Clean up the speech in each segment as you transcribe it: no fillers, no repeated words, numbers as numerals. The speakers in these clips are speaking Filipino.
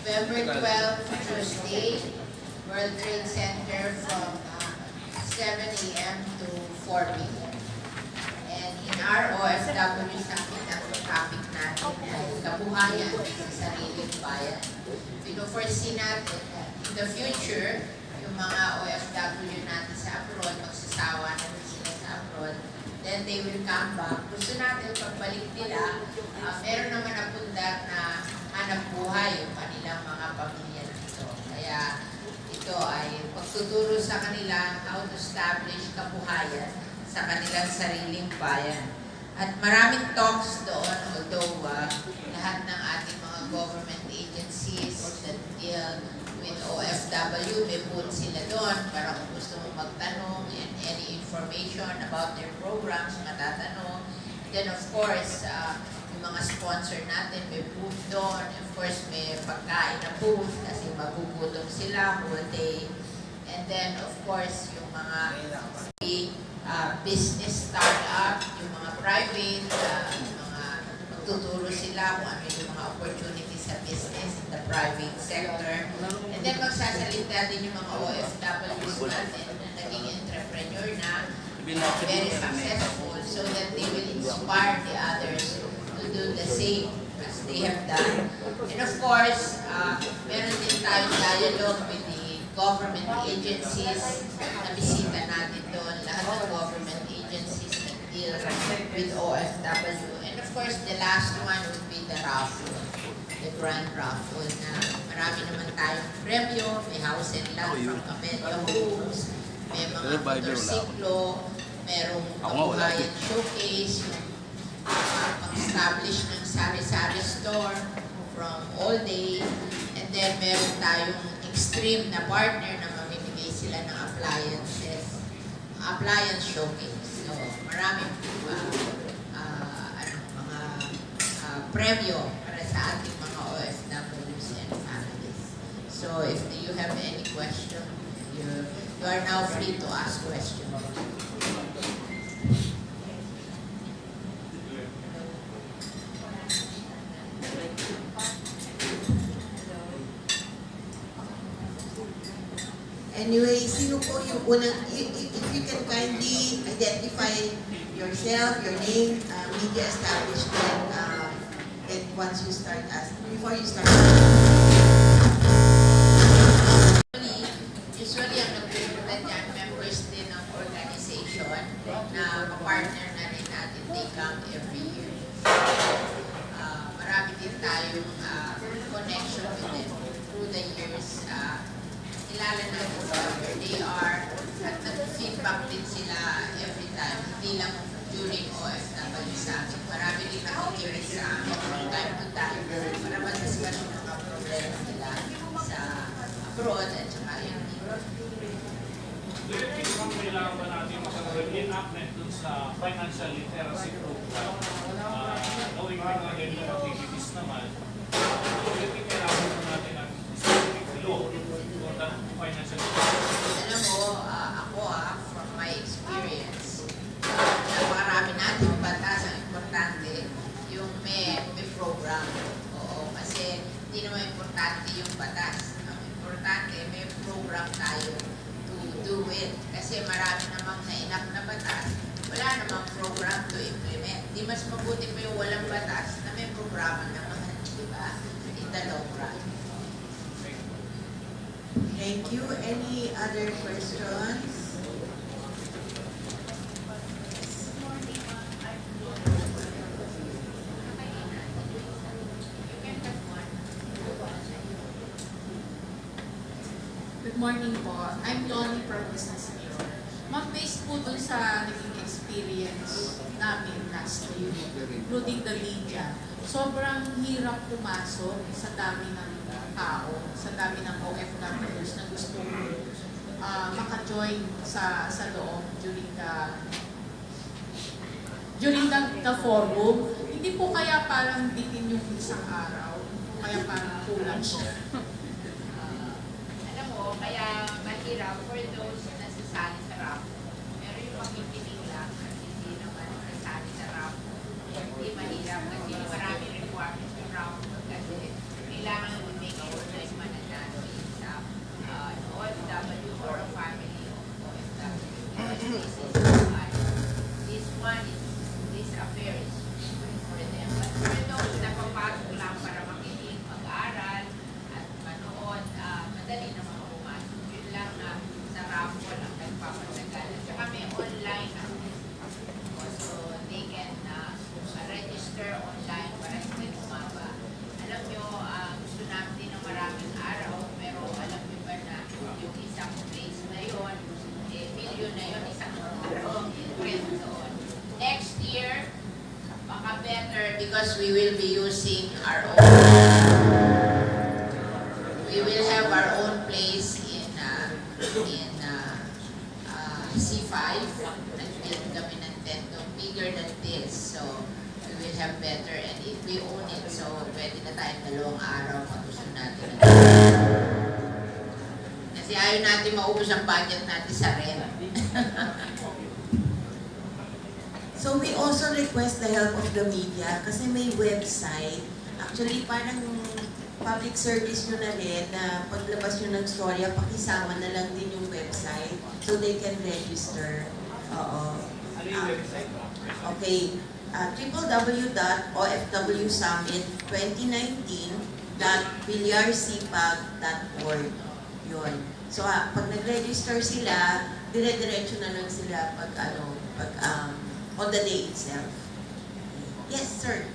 November 12, Tuesday, World Trade Center from 7 a.m. to 4 p.m. And in our OFW summit, ang topic natin ay kabuhayan sa sariling bayan. Pino-foresee natin in the future, yung mga OFW natin sa abroad, magsasawa na sila sa abroad, then they will come back. Gusto natin pagbalik nila, meron naman napundar na hanap buhay yung kanilang mga pamilya nito. Kaya ito ay pagtuturo sa kanila how to establish kabuhayan sa kanilang sariling bayan. At maraming talks doon, although lahat ng ating mga government agencies that deal with OFW, may booth sila doon para kung gusto mong magtanong and any information about their programs, matatanong. Then of course, yung mga sponsor natin, may booth doon. Of course, may pagkain na booth kasi magugutom sila whole day. And then of course, yung mga business startup, yung mga private, yung mga magtuturo sila kung ano yung mga opportunities sa business in the private sector. And then magsasalita din yung mga OFWs natin na naging entrepreneur na very successful so that they will inspire the others to do the same as they have done. And of course, meron din tayong dialogue with the government agencies na bisita natin doon, lahat ng government agencies that deal with OFW. And of course, the last one would be the raffle, the grand raffle na marami naman tayong premyo, may house and land from Camellia Homes, may mga motorsiklo, merong kabuhayan showcase, yung pag-establish ng sari-sari store from all day, and then meron tayong extreme na partner na mamimigay sila ng appliance showcase. So, maraming mga premyo para sa ating mga OFWs and families. So, if you have any question, you are now free to ask questions. Anyway, sino po yung unang, if you can kindly identify yourself, your name, media establishment, and once you start asking, before you start Usually ang nagpupunta dyan, members din ng organization na kapartner na rin natin, they come every year. Marami din tayong connection with them through the years. Kilala natin where they are at nag-feedback din sila every time, hindi lang during OFW summit. Marami din nakikinig sa amin from time to time para mag-discuss yung mga problema nila sa abroad at saka yun dito. Kailangan ba natin mag-enactment dun sa financial literacy program? Knowing mga ganyan activities naman, kailangan ba natin ang specific law for that financial literacy? Alam mo, ako from my experience, napakarami natin batas ang importante yung may program. Oo, kasi hindi naman importante yung batas. Ang importante, may program tayo to do it. Kasi marami namang na-enough na batas, wala namang program to implement. Di mas mabuti pa yung walang batas na may programa naman, di ba? In the long run. Thank you. Any other questions? Good morning po. I'm Lonnie from Business Bureau. Ma'am, based po dun sa naging experience namin last year, including the media, sobrang hirap pumasok sa dami ng tao, sa dami ng OFWs na gusto maka-join sa loob during the forum. Hindi po kaya parang bitin yung isang araw, kaya parang kulang siya. Kaya mahirap for those na sasali sa raffle. Pero yung makikinig lang at hindi naman sasali sa raffle, hindi mahirap kasi marami requirements ng raffle. We will have our own place in C5. Nag-build kami ng tento bigger than this. So, we will have better, and if we own it, so pwede na tayong 2 araw kung gusto natin. Kasi ayaw natin maubos ang budget natin sa rent. So we also request the help of the media kasi may website. Actually, parang public service nyo na rin na paglabas nyo ng storya, pakisama na lang din yung website so they can register. Oo. Ano yung website? Okay. www.ofwsummit2019.villarcpag.org. Yun. So, pag nag-register sila, dire-diretso na lang sila on the day itself. Yes, sir.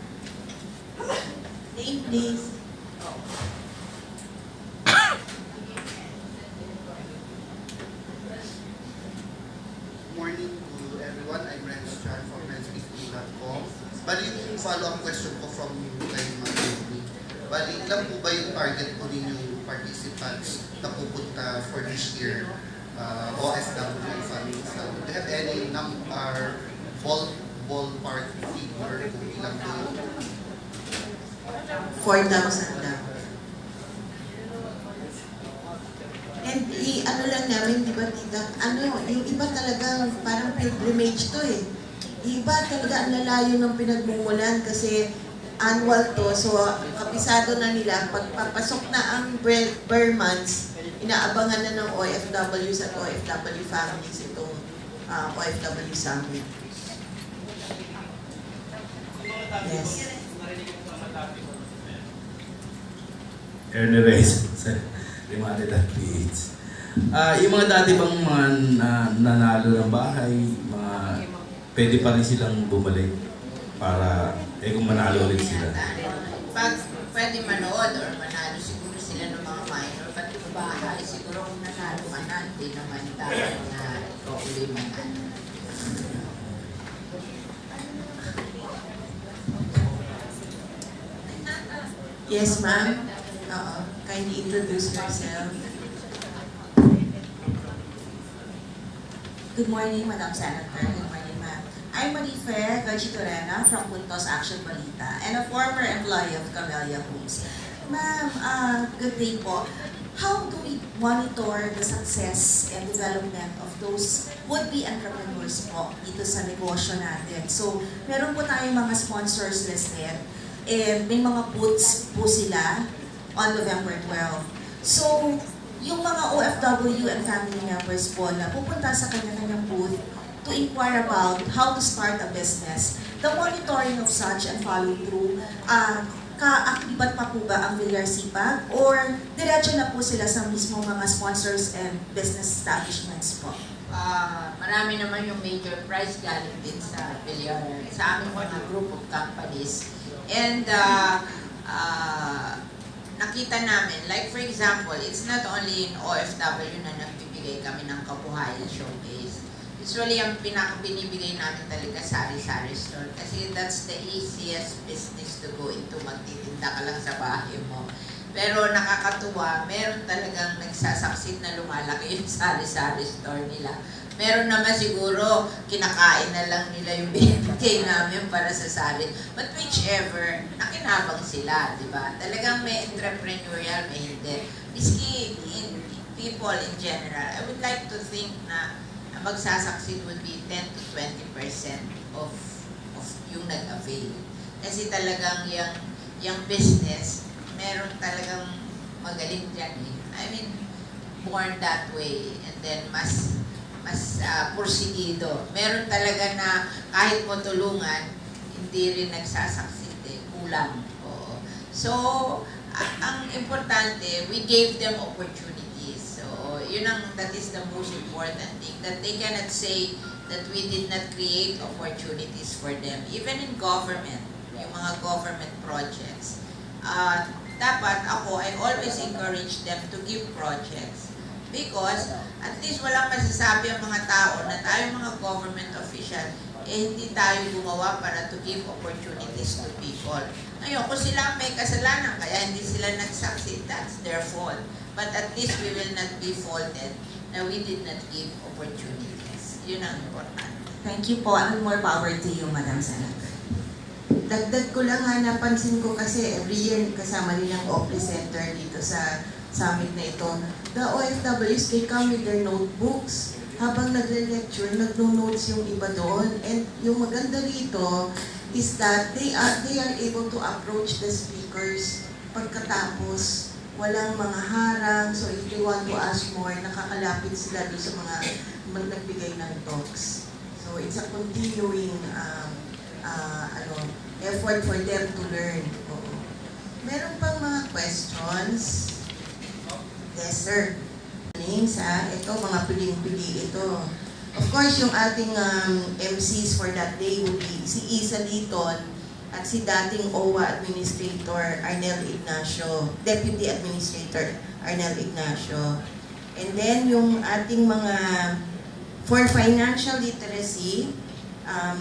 Name, please. Morning to everyone. I'm Renz Chan from RenzPeaking.com. Bali, yung follow-up question ko from kay Ma'am. Bali, ilan po ba yung target po ninyong participants na pupunta for this year? OFW and families. Do you have any ballpark figure kung ilan po yun? 4,000 lang. And ano lang namin, di ba, tita? Yung iba talaga parang pilgrimage to eh. Iba talaga ang lalayo ng pinagmumulan kasi annual to. So, kapisado na nila. Pagpapasok na ang per months, inaabangan na ng OFWs at OFW families itong OFW Summit. Yes. Erneres, Limaritat.ph. Yung mga dati bang mga nanalo ng bahay, pwede pa rin silang bumalik para kung manalo ulit sila. Pag pwede manood or manalo siguro sila ng mga minor, pati bahay, siguro kung nanalo ka na, hindi naman dapat na ikaw uli manalo. Yes, ma'am. Kindly introduce yourself. Good morning, Madam Senator. Good morning, ma'am. I'm Marife Gachitorena from Puntos Action Balita and a former employee of Camellia Homes. Ma'am, good day po. How do we monitor the success and development of those would-be entrepreneurs po dito sa negosyo natin? So, meron po tayong mga sponsors listed and may mga booths po sila on November 12. So, yung mga OFW and family members po na pupunta sa kanya-kanyang booth to inquire about how to start a business, the monitoring of such and follow through, kaaktibat pa po ba ang Villar CPAG or diretso na po sila sa mismo mga sponsors and business establishments po? Marami naman yung major prize galing din sa Villar, sa aming mga group of companies. And nakita namin, like for example, it's not only in OFW na nagbibigay kami ng kabuhayan showcase. Usually, ang pinaka-binibigay namin talaga sari-sari store kasi that's the easiest business to go into. Magtitinda ka lang sa bahay mo. Pero nakakatuwa, meron talagang nagsasucceed na lumalaki yung sari-sari store nila. Meron naman siguro, kinakain na lang nila yung binibigay namin para sa sari. But whichever, nakinabang sila, di ba? Talagang may entrepreneurial, may hindi. Miski in people in general, I would like to think na magsasucceed would be 10 to 20% of yung nag-avail. Kasi talagang yung business, meron talagang magaling dyan eh. I mean, born that way and then mas porsigido. Meron talaga na kahit mo tulungan, hindi rin nagsasucceed eh. Kulang. Oo. So, ang importante, we gave them opportunities. So, that is the most important thing. That they cannot say that we did not create opportunities for them. Even in government, yung mga government projects. Dapat ako, I always encourage them to give projects. Because at least walang masasabi ang mga tao na tayo mga government official, hindi tayo gumawa para to give opportunities to people. Ngayon, kung sila may kasalanan, kaya hindi sila nag-succeed, that's their fault. But at least we will not be faulted na we did not give opportunities. Yun ang important. Thank you po, and more power to you, Madam Senator. Dagdag ko lang ha, napansin ko kasi every year kasama rin ang Office Center dito sa summit na ito. The OFWs, they come with their notebooks. Habang nagle-lecture, nagno-notes yung iba doon. And yung maganda rito is that they are able to approach the speakers pagkatapos. Walang mga harang. So if they want to ask more, nakakalapit sila doon sa mga nagbigay ng talks. So it's a continuing effort for them to learn. Oo. Meron pang mga questions? Yes, sir. Names, ha? Ito, mga piling-pili ito. Of course, yung ating MCs for that day would be si Isa Liton at si dating OWA Administrator Arnel Ignacio, Deputy Administrator Arnel Ignacio. And then, yung ating mga for financial literacy,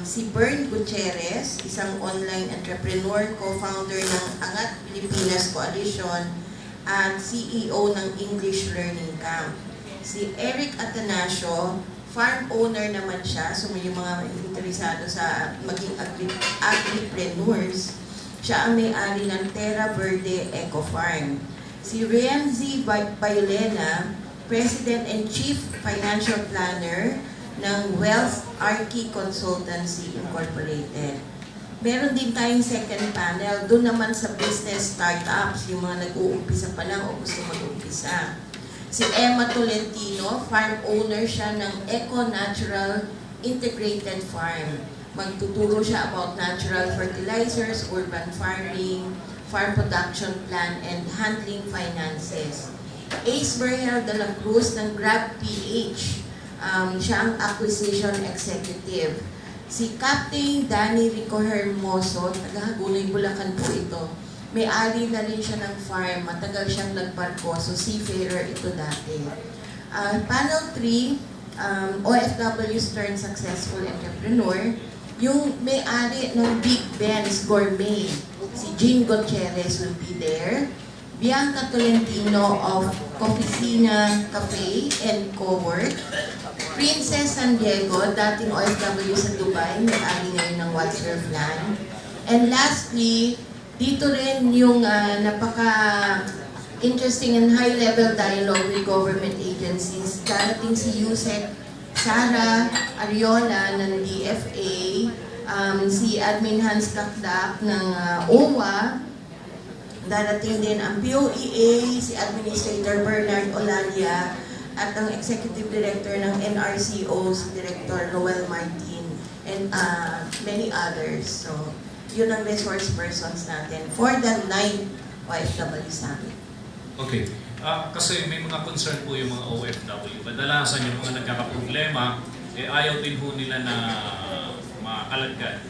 si Bern Gutierrez, isang online entrepreneur, co-founder ng Angat Pilipinas Coalition, at CEO ng English Learning Camp. Si Eric Atanasio, farm owner naman siya, so may mga interesado sa maging agripreneurs. Siya ang may-ari ng Terra Verde Eco Farm. Si Rienzi Bayolena, President and Chief Financial Planner ng Wealth Archie Consultancy Incorporated. Meron din tayong second panel, doon naman sa business startups, yung mga nag-uumpisa pa lang o gusto mag-uumpisa. Si Emma Tolentino, farm owner siya ng Eco Natural Integrated Farm. Magtuturo siya about natural fertilizers, urban farming, farm production plan, and handling finances. Ace Berhel de la Cruz ng Grab PH, siya ang acquisition executive. Si Captain Danny Rico Hermoso, taga-Hagunoy, Bulacan po ito. May-ari na rin siya ng farm, matagal siyang nagbarko, so seafarer ito dati. Panel 3, OFWs turned successful entrepreneur. Yung may-ari ng Big Ben's Gourmet, si Jean Gutierrez will be there. Bianca Tolentino of Coffeecina Cafe and Co-work. Princess San Diego, dating OFW sa Dubai, may-ari ngayon ng What's Your Plan. And lastly, dito rin yung napaka-interesting and high-level dialogue with government agencies. Darating si Yusek Sara Ariola ng DFA, si Admin Hans Kakdak ng OWA, darating din ang POEA, si Administrator Bernard Olalia, at ang Executive Director ng NRCO, si Director Roel Martin, and many others. So, yun ang resource persons natin for the 9th OFW Summit. Okay. Kasi may mga concern po yung mga OFW. Kadalasan yung mga nagkakaproblema, ayaw din po nila na makalagad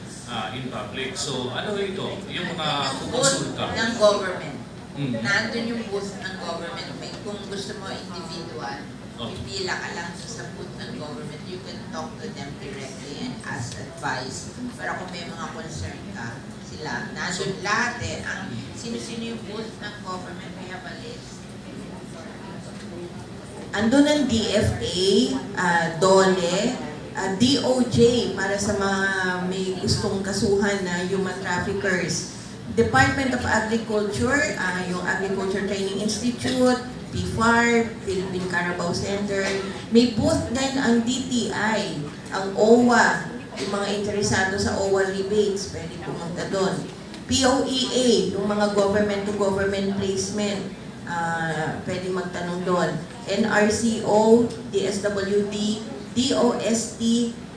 in public. So, ano ito? Yung mga kukonsulta. Ng government. Nandun yung booth ng government. Kung gusto mo individual, pipila ka lang sa booth ng government. You can talk to them directly and ask advice. Pero kung may mga concern ka, sila, nandun lahat eh. Ang sino-sino yung booth ng government, may have a list. Andun ang DFA, DOLE, DOJ para sa mga may gustong kasuhan na human traffickers. Department of Agriculture, yung Agriculture Training Institute, PFAR, Philippine Carabao Center. May booth din ang DTI, ang OWA, yung mga interesado sa OWA rebates, pwede pumunta doon. POEA, yung mga government-to-government placement, pwede magtanong doon. NRCO, DSWD, DOST,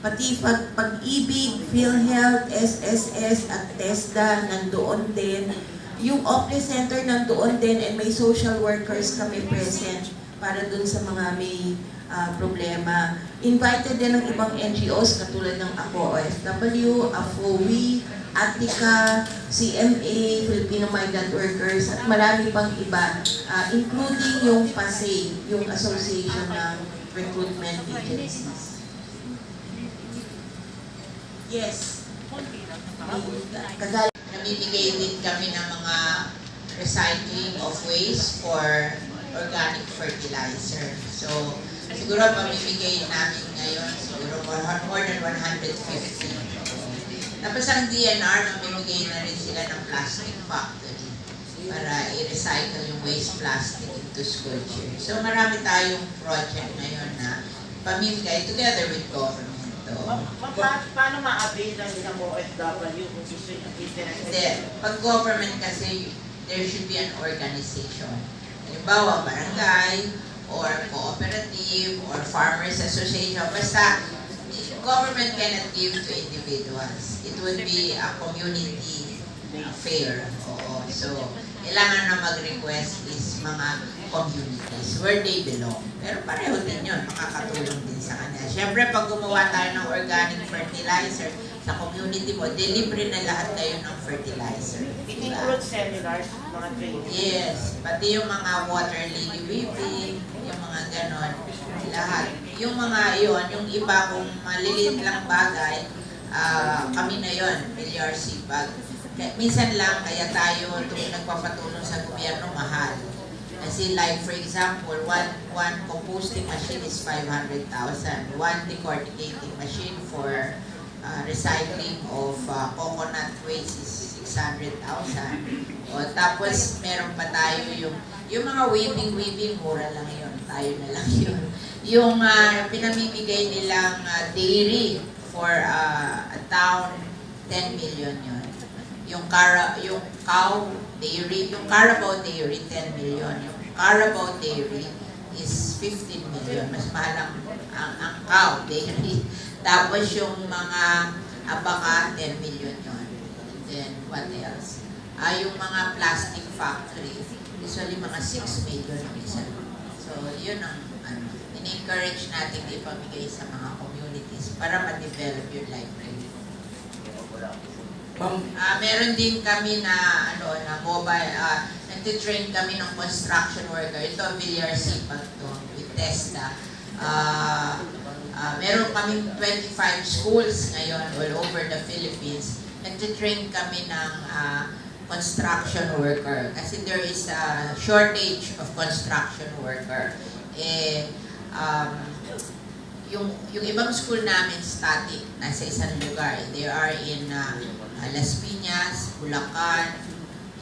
pati Pag-ibig, PhilHealth, SSS at TESDA nandoon din. Yung Office Center nandoon din and may social workers kami present para dun sa mga may problema. Invited din ng ibang NGOs katulad ng Ako OFW, AFOWI, Attica, CMA, Filipino Migrant Workers at marami pang iba, including yung PASEI, yung Association ng Recruitment Agencies. Yes. Kagaya mamimigay din kami ng mga recycling of waste for organic fertilizer. So, siguro mamimigay namin ngayon, siguro more than 150. Tapos ang DNR, mamimigay na rin sila ng plastic factory para i-recycle yung waste plastic into school chairs. So marami tayong project ngayon na pamimigay together with government. Paano ma-avail ng isang OFW kung gusto yung internet? Hindi. Pag government kasi, there should be an organization. Halimbawa, barangay, or cooperative, or farmers association. Basta, government cannot give to individuals. It would be a community affair. Oo. So, kailangan na mag-request is mga communities where they belong. Pero pareho din yun, makakatulong din sa kanila. Siyempre, pag gumawa tayo ng organic fertilizer sa community mo, libre na lahat kayo ng fertilizer. It includes seminars, mga training. Yes, pati yung mga water lily weaving, yung mga ganon, lahat. Yung mga yon, yung iba kung maliliit lang bagay, kami na yon, Villar sipag. Minsan lang, kaya tayo nagpapatulong sa gobyerno, mahal. Kasi like for example, one composting machine is 500,000. One decorticating machine for recycling of coconut waste is 600,000. O tapos meron pa tayo yung mga weaving, mura lang yun. Tayo na lang yun. Yung pinamimigay nilang dairy for a town, 10 million yun. Yung cow dairy, yung Carabao dairy, 10 million. Yung Carabao dairy is 15 million. Mas mahal ang cow dairy. Tapos yung mga baka, 10 million yun. Then, what else? Yung mga plastic factory, usually mga 6 million isa. So, yun ang in-encourage natin ipamigay sa mga communities para ma-develop yung livelihood. Meron din kami na mobile, nagtitrain kami ng construction worker. Ito, Villar sipag to, with TESDA. Meron kaming 25 schools ngayon all over the Philippines. Nagtitrain kami ng construction worker kasi there is a shortage of construction worker. Yung ibang school namin static, nasa isang lugar. They are in Las Piñas, Bulacan,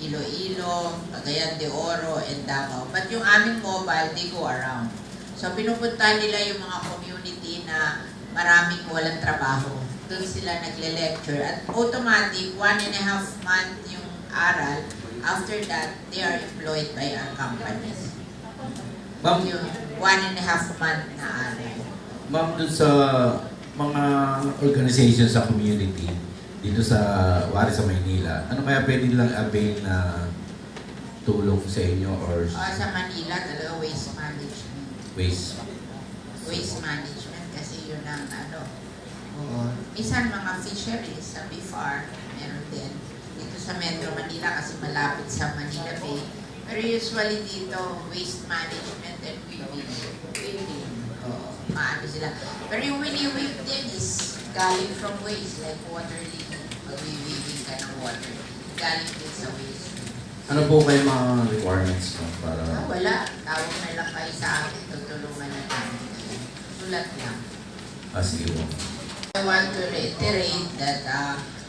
Iloilo, Cagayan de Oro, and Davao. But yung aming mobile, they go around. So pinupunta nila yung mga community na maraming walang trabaho. Doon sila nagle-lecture. At automatic, 1.5 month yung aral. After that, they are employed by our companies. Ma'am, Yung 1.5 month na aral. Ma'am, dun sa mga organization sa community, dito sa Wari sa Maynila, ano kaya pwede lang avail na tulong sa inyo or Sa Manila, talaga waste management. Waste management kasi yun ang minsan mga fisheries sa Villar, meron din. Dito sa Metro Manila kasi malapit sa Manila Bay. Pero usually dito, waste management and weaving. Maano sila. Pero yung wini-weave din is galing from waste, like water lily. Mag-weaving ka ng water. Galing din sa waste. ano po kayo mga requirements no, para Wala. Tawag na lang kayo sa akin. Tutulungan na namin. Sulat lang. sige po. I want to reiterate that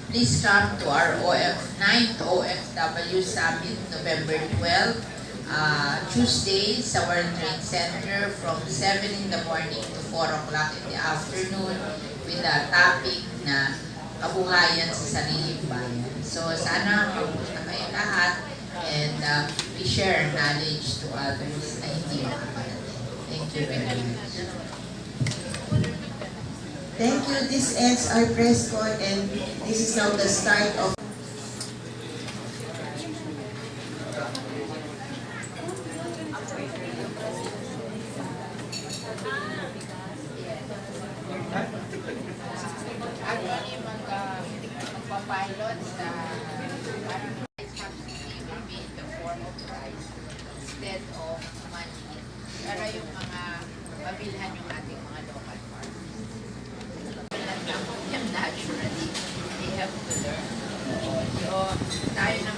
please come to our 9th OFW Summit, November 12, Tuesday sa World Trade Center from 7 in the morning to 4 o'clock in the afternoon with a topic na kabuhayan sa sariling bayan. So sana mapunta kayo lahat and we share knowledge to others na hindi makakarating. Thank you very much. Thank you. This ends our Presscon, and this is now the start of Actually, magpapilot sa parang maybe in the form of price instead of money. Para yung mga mabilhan yung ating mga local farmers. Naturally, they have to learn. So, tayo